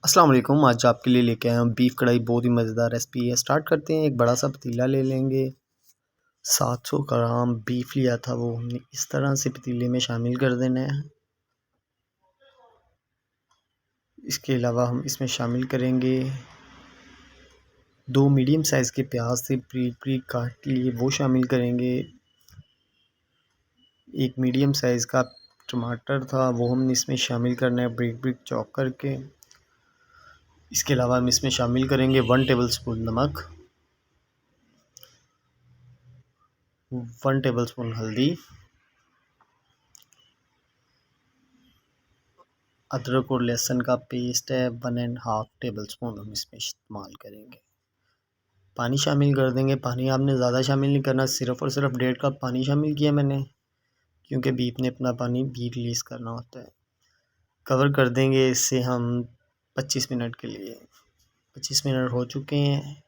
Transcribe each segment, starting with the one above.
अस्सलाम वालेकुम। आज आपके लिए लेके आया हूँ बीफ कढ़ाई। बहुत ही मज़ेदार रेसिपी है। स्टार्ट करते हैं। एक बड़ा सा पतीला ले लेंगे। 700 ग्राम बीफ लिया था, वो हमने इस तरह से पतीले में शामिल कर देना है। इसके अलावा हम इसमें शामिल करेंगे 2 मीडियम साइज़ के प्याज से बारीक बारीक काट लिए, वो शामिल करेंगे। एक मीडियम साइज़ का टमाटर था, वो हमने इसमें शामिल करना है बारीक बारीक चॉप करके। इसके अलावा हम इसमें शामिल करेंगे 1 टेबल स्पून नमक, 1 टेबल स्पून हल्दी, अदरक और लहसुन का पेस्ट है 1.5 टेबल स्पून हम इसमें इस्तेमाल करेंगे। पानी शामिल कर देंगे। पानी आपने ज़्यादा शामिल नहीं करना, सिर्फ़ और सिर्फ 1.5 कप पानी शामिल किया मैंने, क्योंकि बीफ ने अपना पानी भी रिलीज़ करना होता है। कवर कर देंगे इससे हम 25 मिनट के लिए। 25 मिनट हो चुके हैं।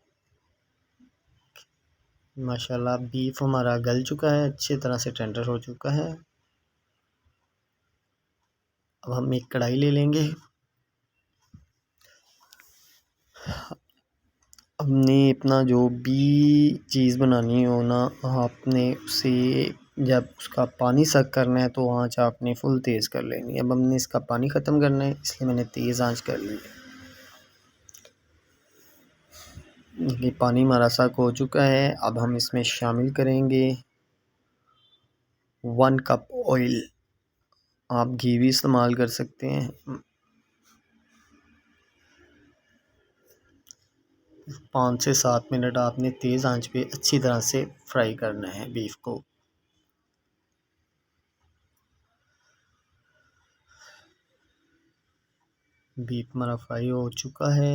माशाल्लाह बीफ हमारा गल चुका है, अच्छी तरह से टेंडर हो चुका है। अब हम एक कढ़ाई ले लेंगे। हमने अपना जो भी चीज़ बनानी हो ना, आपने उसे जब उसका पानी सक करना है तो आँच आपने फुल तेज़ कर लेनी है। अब हमने इसका पानी ख़त्म करना है, इसलिए मैंने तेज़ आँच कर ली है। ये पानी हमारा सक हो चुका है। अब हम इसमें शामिल करेंगे 1 कप ऑयल। आप घी भी इस्तेमाल कर सकते हैं। 5 से 7 मिनट आपने तेज़ आंच पे अच्छी तरह से फ्राई करना है बीफ को। बीफ हमारा फ्राई हो चुका है।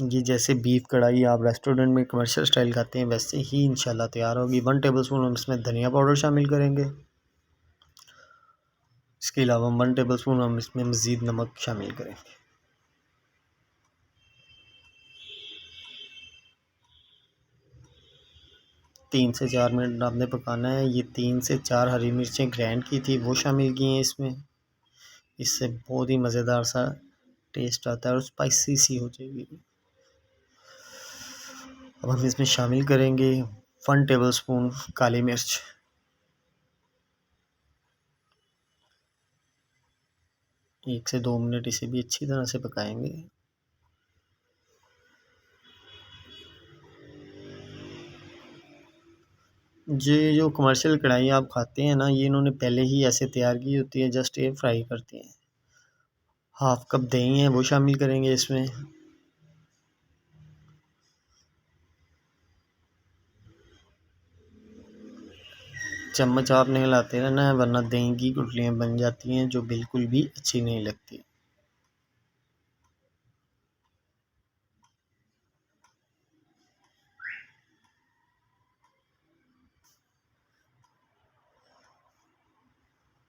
ये जैसे बीफ कढ़ाई आप रेस्टोरेंट में कमर्शियल स्टाइल खाते हैं, वैसे ही इंशाल्लाह तैयार होगी। 1 टेबल स्पून हम इसमें धनिया पाउडर शामिल करेंगे। इसके अलावा 1 टेबल स्पून हम इसमें मज़ीद नमक शामिल करेंगे। 3 से 4 मिनट आपने पकाना है। ये 3 से 4 हरी मिर्चें ग्राइंड की थी, वो शामिल की हैं इसमें। इससे बहुत ही मज़ेदार सा टेस्ट आता है और स्पाइसी सी हो जाएगी। अब हम इसमें शामिल करेंगे 1 टेबल स्पून काली मिर्च। 1 से 2 मिनट इसे भी अच्छी तरह से पकाएंगे। ये जो कमर्शियल कढ़ाई आप खाते हैं ना, ये इन्होंने पहले ही ऐसे तैयार की होती है, जस्ट एयर फ्राई करते हैं। 1/2 कप दही है, वो शामिल करेंगे इसमें। चम्मच आपने हिलाते रहना है, वरना दही की गुठलियाँ बन जाती हैं जो बिल्कुल भी अच्छी नहीं लगती।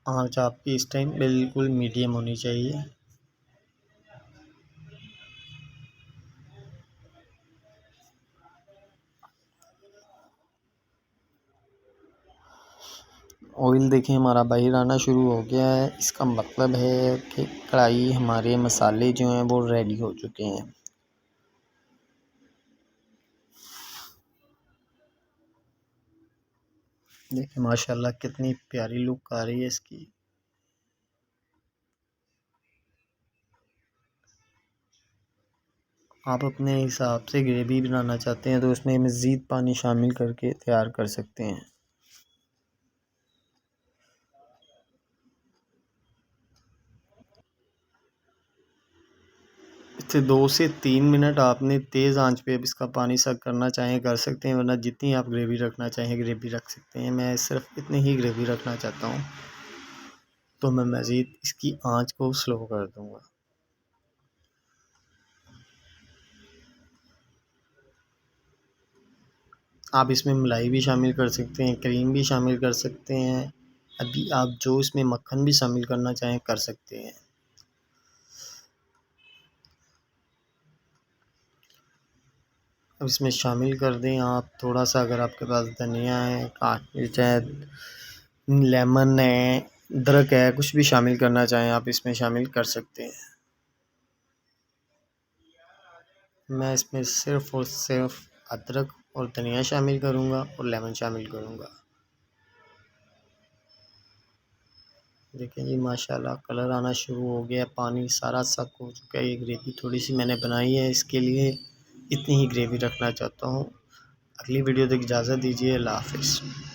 आँच आपकी इस टाइम बिल्कुल मीडियम होनी चाहिए। ऑयल देखें हमारा बाहर आना शुरू हो गया है, इसका मतलब है कि कढ़ाई हमारे मसाले जो हैं वो रेडी हो चुके हैं। देखिए माशाल्लाह कितनी प्यारी लुक आ रही है इसकी। आप अपने हिसाब से ग्रेवी बनाना चाहते हैं तो उसमें मज़ीद पानी शामिल करके तैयार कर सकते हैं। इससे 2 से 3 मिनट आपने तेज़ आंच पे अब इसका पानी सक करना चाहें कर सकते हैं, वरना जितनी आप ग्रेवी रखना चाहें ग्रेवी रख सकते हैं। मैं सिर्फ इतनी ही ग्रेवी रखना चाहता हूँ, तो मैं मज़ीद इसकी आंच को स्लो कर दूँगा। आप इसमें मलाई भी शामिल कर सकते हैं, क्रीम भी शामिल कर सकते हैं। अभी आप जो इसमें मक्खन भी शामिल करना चाहें कर सकते हैं। अब इसमें शामिल कर दें आप थोड़ा सा, अगर आपके पास धनिया है, काट मिर्च है, लेमन है, अदरक है, कुछ भी शामिल करना चाहें आप इसमें शामिल कर सकते हैं। मैं इसमें सिर्फ़ और सिर्फ अदरक और धनिया शामिल करूँगा और लेमन शामिल करूँगा। देखिए जी माशाल्लाह कलर आना शुरू हो गया, पानी सारा सक हो चुका है। ये ग्रेवी थोड़ी-सी मैंने बनाई है, इसके लिए इतनी ही ग्रेवी रखना चाहता हूँ। अगली वीडियो तक इजाज़त दीजिए। अल्लाह हाफ़िज़।